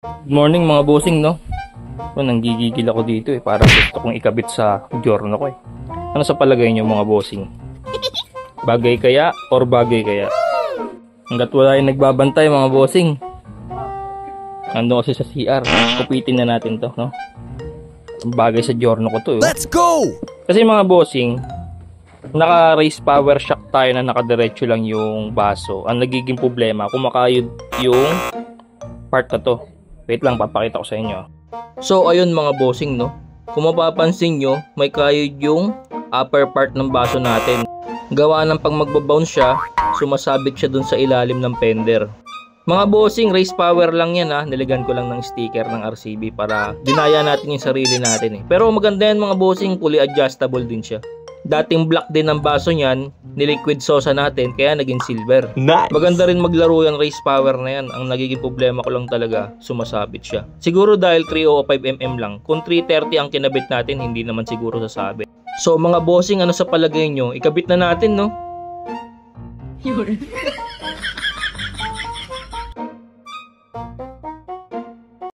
Good morning mga bossing, no? Nanggigigil ako dito para gusto kong ikabit sa giorno ko Ano sa palagay niyo mga bossing? Bagay kaya or bagay kaya? Hanggat wala yung nagbabantay mga bossing. Nandun kasi sa CR. Kupitin na natin to, no? Bagay sa giorno ko to. Let's go! Kasi mga bossing, naka-raise power shock tayo na nakadiretso lang yung baso. Ang nagiging problema, kumakayod yung part na to. Wait lang, papakita ko sa inyo. So ayun mga bossing, no? Kung mapapansin nyo, may kayod yung upper part ng baso natin. Gawa ng pag magbabounce siya, sumasabit siya dun sa ilalim ng fender. Mga bossing, raise power lang yan ha. Niligan ko lang ng sticker ng RCB para dinaya natin yung sarili natin Pero maganda yan mga bossing, fully adjustable din siya. Dating black din ang baso niyan, niliquid sosa natin kaya naging silver. Nice. Maganda rin maglaro yung race power na yan. Ang nagiging problema ko lang talaga, sumasabit siya. Siguro dahil 305mm lang. Kung 330 ang kinabit natin, hindi naman siguro sasabit. So mga bossing, ano sa palagay nyo? Ikabit na natin, no?